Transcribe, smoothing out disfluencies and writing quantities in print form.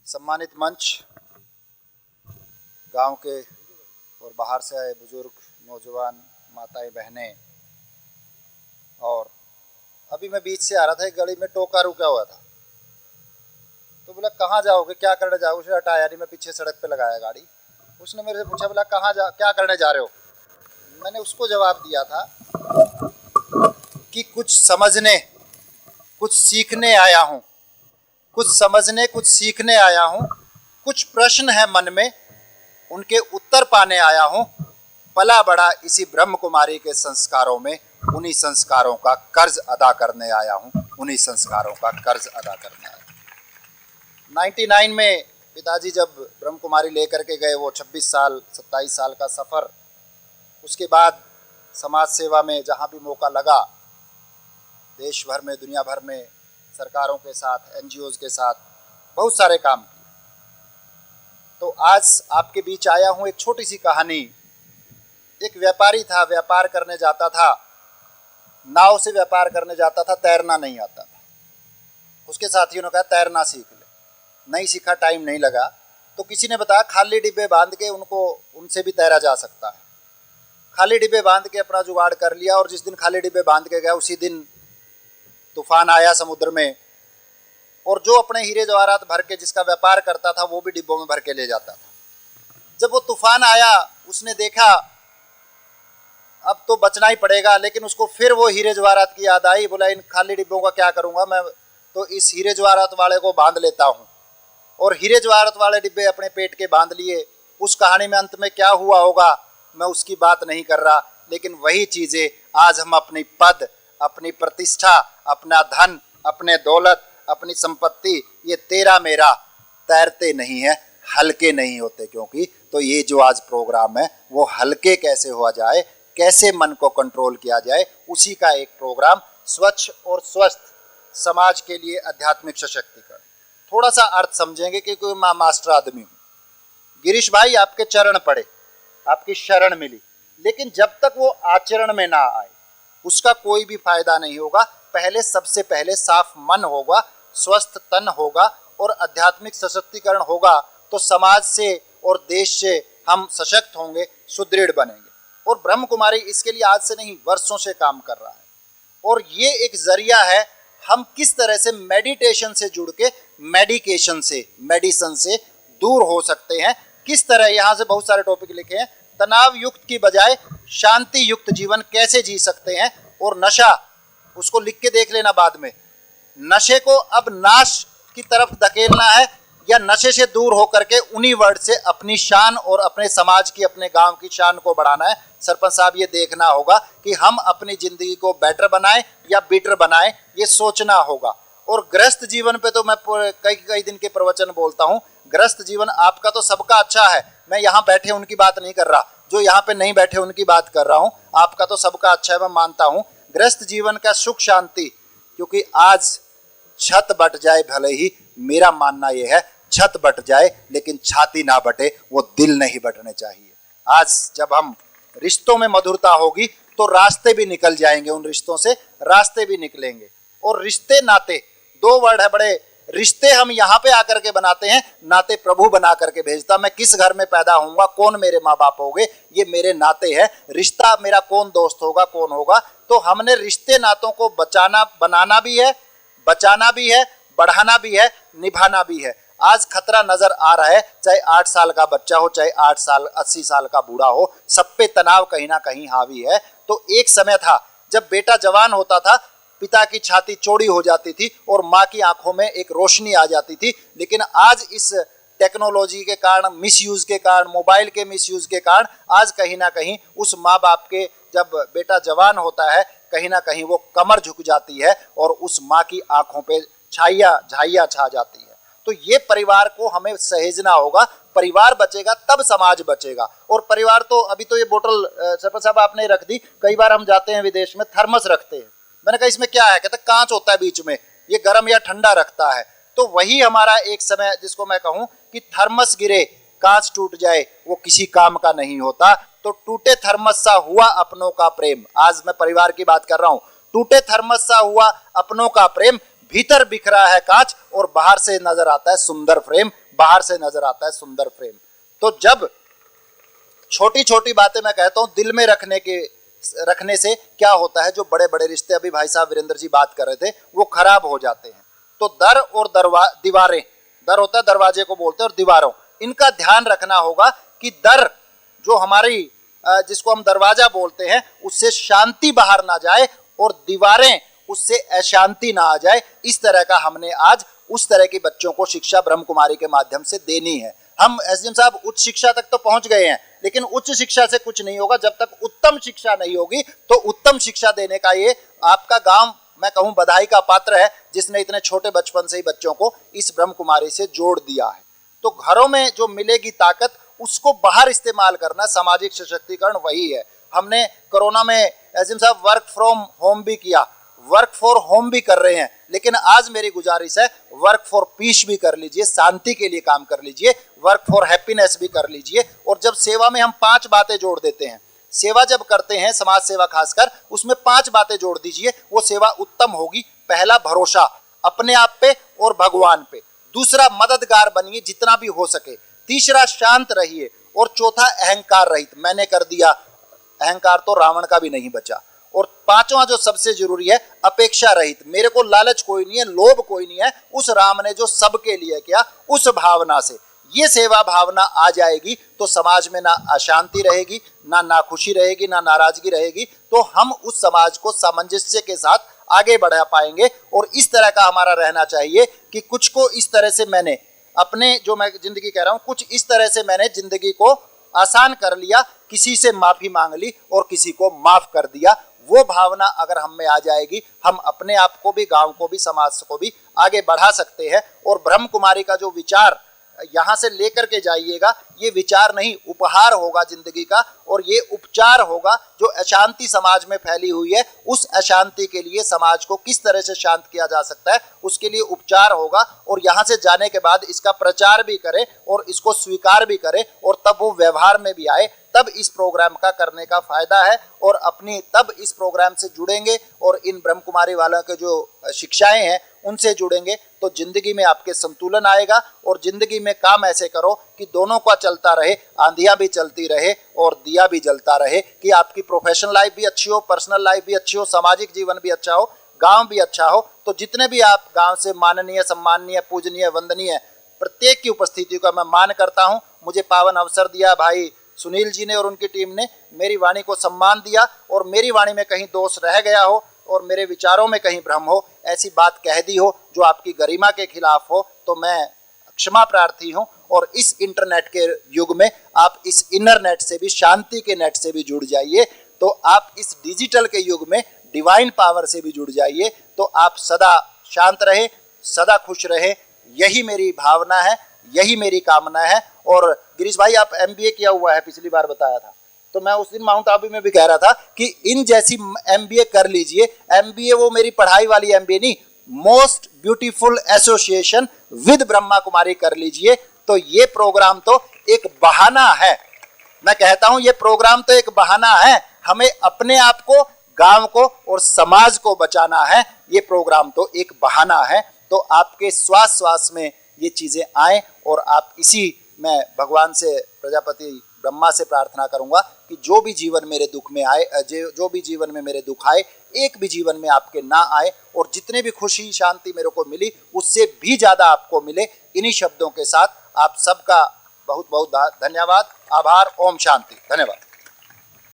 सम्मानित मंच, गांव के और बाहर से आए बुजुर्ग, नौजवान, माताएं, बहनें, और अभी मैं बीच से आ रहा था, एक गली में टोका रुका हुआ था, तो बोला कहाँ जाओगे, क्या करने जाओगे। उसने हटाया नहीं, मैं पीछे सड़क पे लगाया गाड़ी। उसने मेरे से पूछा, बोला क्या करने जा रहे हो। मैंने उसको जवाब दिया था कि कुछ समझने, कुछ सीखने आया हूँ, कुछ समझने, कुछ सीखने आया हूँ, कुछ प्रश्न है मन में, उनके उत्तर पाने आया हूँ। पला बड़ा इसी ब्रह्म कुमारी के संस्कारों में, उन्हीं संस्कारों का कर्ज अदा करने आया हूँ, उन्हीं संस्कारों का कर्ज अदा करने आया हूँ। 99 में पिताजी जब ब्रह्म कुमारी लेकर के गए, वो 26 साल 27 साल का सफ़र, उसके बाद समाज सेवा में जहाँ भी मौका लगा, देश भर में, दुनिया भर में सरकारों के साथ, NGOs के साथ बहुत सारे काम किए। तो आज आपके बीच आया हूँ। एक छोटी सी कहानी। एक व्यापारी था, व्यापार करने जाता था, नाव से व्यापार करने जाता था, तैरना नहीं आता था। उसके साथियों ने कहा तैरना सीख ले। नहीं सीखा, टाइम नहीं लगा, तो किसी ने बताया खाली डिब्बे बांध के उनसे भी तैरा जा सकता है। खाली डिब्बे बांध के अपना जुगाड़ कर लिया, और जिस दिन खाली डिब्बे बांध के गया, उसी दिन तूफान आया समुद्र में, और जो अपने हीरे जवाहरात भर के जिसका व्यापार करता था, वो भी डिब्बों में भर के ले जाता था। जब वो तूफान आया, उसने देखा अब तो बचना ही पड़ेगा, लेकिन उसको फिर वो हीरे जवाहरात की याद आई। बोला इन खाली डिब्बों का क्या करूंगा, मैं तो इस हीरे जवाहरात वाले को बांध लेता हूँ। और हीरे जवाहरात वाले डिब्बे अपने पेट के बांध लिए। उस कहानी में अंत में क्या हुआ होगा, मैं उसकी बात नहीं कर रहा, लेकिन वही चीज़ें आज हम अपनी पद, अपनी प्रतिष्ठा, अपना धन, अपने दौलत, अपनी संपत्ति, ये तेरा मेरा तैरते नहीं है, हल्के नहीं होते। क्योंकि तो ये जो आज प्रोग्राम है, वो हल्के कैसे हुआ जाए, कैसे मन को कंट्रोल किया जाए, उसी का एक प्रोग्राम, स्वच्छ और स्वस्थ समाज के लिए आध्यात्मिक सशक्तिकरण। थोड़ा सा अर्थ समझेंगे, क्योंकि मैं मास्टर आदमी हूँ। गिरीश भाई आपके चरण पड़े, आपकी शरण मिली, लेकिन जब तक वो आचरण में ना आए, उसका कोई भी फायदा नहीं होगा। पहले, सबसे पहले साफ मन होगा, स्वस्थ तन होगा, और आध्यात्मिक सशक्तिकरण होगा, तो समाज से और देश से हम सशक्त होंगे, सुदृढ़ बनेंगे। और ब्रह्म कुमारी इसके लिए आज से नहीं, वर्षों से काम कर रहा है। और ये एक जरिया है, हम किस तरह से मेडिटेशन से जुड़ के मेडिकेशन से, मेडिसन से दूर हो सकते हैं। किस तरह, यहाँ से बहुत सारे टॉपिक लिखे हैं। तनाव युक्त की बजाय शांति युक्त जीवन कैसे जी सकते हैं। और नशा, उसको लिख के देख लेना बाद में। नशे को अब नाश की तरफ धकेलना है, या नशे से दूर होकर के उन्हीं वर्ड से अपनी शान और अपने समाज की, अपने गांव की शान को बढ़ाना है। सरपंच साहब, ये देखना होगा कि हम अपनी जिंदगी को बेटर बनाएं या बेटर बनाएं, ये सोचना होगा। और गृहस्थ जीवन पे तो मैं कई दिन के प्रवचन बोलता हूँ। गृहस्थ जीवन आपका तो सबका अच्छा है, मैं यहाँ बैठे उनकी बात नहीं कर रहा, जो यहाँ पे नहीं बैठे उनकी बात कर रहा हूँ। आपका तो सबका अच्छा है, मैं मानता हूँ। गृहस्थ जीवन का सुख शांति, क्योंकि आज छत बट जाए भले ही, मेरा मानना यह है छत बट जाए लेकिन छाती ना बटे, वो दिल नहीं बटने चाहिए। आज जब हम रिश्तों में मधुरता होगी, तो रास्ते भी निकल जाएंगे, उन रिश्तों से रास्ते भी निकलेंगे। और रिश्ते नाते, दो वर्ड है बड़े। रिश्ते हम यहाँ पे आकर के बनाते हैं, नाते प्रभु बना करके भेजता। मैं किस घर में पैदा होऊंगा, कौन मेरे माँ बाप होंगे, ये मेरे नाते हैं। रिश्ता मेरा कौन दोस्त होगा, कौन होगा। तो हमने रिश्ते नातों को बनाना भी है, बचाना भी है, बढ़ाना भी है, निभाना भी है। आज खतरा नजर आ रहा है, चाहे 8 साल का बच्चा हो, चाहे 8 साल 80 साल का बूढ़ा हो, सब पे तनाव कहीं ना कहीं हावी है। तो एक समय था जब बेटा जवान होता था, पिता की छाती चौड़ी हो जाती थी और माँ की आंखों में एक रोशनी आ जाती थी। लेकिन आज इस टेक्नोलॉजी के कारण, मिसयूज के कारण, मोबाइल के मिसयूज के कारण, आज कहीं ना कहीं उस माँ बाप के, जब बेटा जवान होता है, कहीं ना कहीं वो कमर झुक जाती है और उस माँ की आंखों पे झाइयाँ छा जाती है। तो ये परिवार को हमें सहेजना होगा। परिवार बचेगा तब समाज बचेगा। और परिवार तो, अभी तो ये बोतल सरपंच साहब आपने रख दी, कई बार हम जाते हैं विदेश में, थर्मस रखते हैं। मैंने कहा इसमें क्या है, कहते कांच होता है बीच में, ये गर्म या ठंडा रखता है। तो वही हमारा एक समय, जिसको मैं कहूँ कि थर्मस गिरे, कांच टूट जाए, वो किसी काम का नहीं होता। तो टूटे थर्मस सा हुआ अपनों का प्रेम। आज मैं परिवार की बात कर रहा हूँ। टूटे थर्मस सा हुआ अपनों का प्रेम, भीतर बिखरा है कांच और बाहर से नजर आता है सुंदर फ्रेम, बाहर से नजर आता है सुंदर फ्रेम। तो जब छोटी छोटी बातें मैं कहता हूं दिल में रखने से क्या होता है, जो बड़े बड़े रिश्ते अभी भाई साहब वीरेंद्र जी बात कर रहे थे वो खराब हो जाते हैं। तो दर और दीवारें, दर होता है दरवाजे को बोलते हैं, और दीवारों, इनका ध्यान रखना होगा कि दर जो हमारी जिसको हम दरवाजा बोलते हैं उससे शांति बाहर ना जाए और दीवारें उससे अशांति ना आ जाए। इस तरह का हमने आज उस तरह के बच्चों को शिक्षा ब्रह्म कुमारी के माध्यम से देनी है। हम एसडीएम साहब उच्च शिक्षा तक तो पहुंच गए हैं, लेकिन उच्च शिक्षा से कुछ नहीं होगा जब तक उत्तम शिक्षा नहीं होगी। तो उत्तम शिक्षा देने का ये आपका गांव मैं कहूं बधाई का पात्र है, जिसने इतने छोटे बचपन से ही बच्चों को इस ब्रह्म कुमारी से जोड़ दिया है। तो घरों में जो मिलेगी ताकत उसको बाहर इस्तेमाल करना, सामाजिक सशक्तिकरण वही है। हमने कोरोना में एसडीएम साहब वर्क फ्रॉम होम भी किया, वर्क फॉर होम भी कर रहे हैं, लेकिन आज मेरी गुजारिश है वर्क फॉर पीस भी कर लीजिए, शांति के लिए काम कर लीजिए, वर्क फॉर हैप्पीनेस भी कर लीजिए। और जब सेवा में हम 5 बातें जोड़ देते हैं, सेवा जब करते हैं समाज सेवा खासकर, उसमें 5 बातें जोड़ दीजिए, वो सेवा उत्तम होगी। पहला भरोसा अपने आप पे और भगवान पे, दूसरा मददगार बनिए जितना भी हो सके, तीसरा शांत रहिए, और चौथा अहंकार रहित, मैंने कर दिया, अहंकार तो रावण का भी नहीं बचा। और 5वां जो सबसे जरूरी है अपेक्षा रहित, मेरे को लालच कोई नहीं है, लोभ कोई नहीं है, उस राम ने जो सबके लिए किया उस भावना से ये सेवा भावना आ जाएगी तो समाज में ना अशांति रहेगी, ना नाखुशी रहेगी, ना नाराजगी रहेगी। तो हम उस समाज को सामंजस्य के साथ आगे बढ़ा पाएंगे। और इस तरह का हमारा रहना चाहिए कि कुछ को इस तरह से मैंने अपने जो मैं जिंदगी कह रहा हूं, कुछ इस तरह से मैंने जिंदगी को आसान कर लिया, किसी से माफी मांग ली और किसी को माफ कर दिया। वो भावना अगर हम में आ जाएगी, हम अपने आप को भी, गांव को भी, समाज को भी आगे बढ़ा सकते हैं। और ब्रह्म कुमारी का जो विचार यहाँ से लेकर के जाइएगा, ये विचार नहीं उपहार होगा जिंदगी का, और ये उपचार होगा। जो अशांति समाज में फैली हुई है, उस अशांति के लिए समाज को किस तरह से शांत किया जा सकता है, उसके लिए उपचार होगा। और यहाँ से जाने के बाद इसका प्रचार भी करें और इसको स्वीकार भी करें, और तब वो व्यवहार में भी आए, तब इस प्रोग्राम का करने का फायदा है। और अपनी तब इस प्रोग्राम से जुड़ेंगे और इन ब्रह्म कुमारी वालों के जो शिक्षाएं हैं उनसे जुड़ेंगे, तो जिंदगी में आपके संतुलन आएगा। और जिंदगी में काम ऐसे करो कि दोनों का चलता रहे, आंधियां भी चलती रहे और दिया भी जलता रहे, कि आपकी प्रोफेशनल लाइफ भी अच्छी हो, पर्सनल लाइफ भी अच्छी हो, सामाजिक जीवन भी अच्छा हो, गांव भी अच्छा हो। तो जितने भी आप गांव से माननीय, सम्माननीय, पूजनीय, वंदनीय, प्रत्येक की उपस्थिति का मैं मान करता हूं। मुझे पावन अवसर दिया भाई सुनील जी ने और उनकी टीम ने, मेरी वाणी को सम्मान दिया, और मेरी वाणी में कहीं दोष रह गया हो और मेरे विचारों में कहीं भ्रम हो, ऐसी बात कह दी हो जो आपकी गरिमा के खिलाफ हो, तो मैं क्षमा प्रार्थी हूं। और इस इंटरनेट के युग में आप इस इनर नेट से भी, शांति के नेट से भी जुड़ जाइए। तो आप इस डिजिटल के युग में डिवाइन पावर से भी जुड़ जाइए। तो आप सदा शांत रहे, सदा खुश रहे, यही मेरी भावना है, यही मेरी कामना है। और गिरीश भाई आप MBA किया हुआ है, पिछली बार बताया था, तो मैं उस दिन माउंट आबू में भी कह रहा था कि इन जैसी MBA कर लीजिए। MBA वो मेरी पढ़ाई वाली MBA नहीं, most beautiful association with Brahma Kumari कर लीजिए। तो ये प्रोग्राम तो एक बहाना है, मैं कहता हूं ये प्रोग्राम तो एक बहाना है, हमें अपने आप को, गांव को और समाज को बचाना है। ये प्रोग्राम तो एक बहाना है। तो आपके श्वास श्वास में ये चीजें आए, और आप इसी मैं भगवान से, प्रजापति ब्रह्मा से प्रार्थना करूंगा कि जो भी जीवन मेरे दुख में आए, जो भी जीवन में मेरे दुख आए, एक भी जीवन में आपके ना आए, और जितने भी खुशी शांति मेरे को मिली उससे भी ज्यादा आपको मिले। इन्हीं शब्दों के साथ आप सबका बहुत बहुत धन्यवाद, आभार। ओम शांति। धन्यवाद।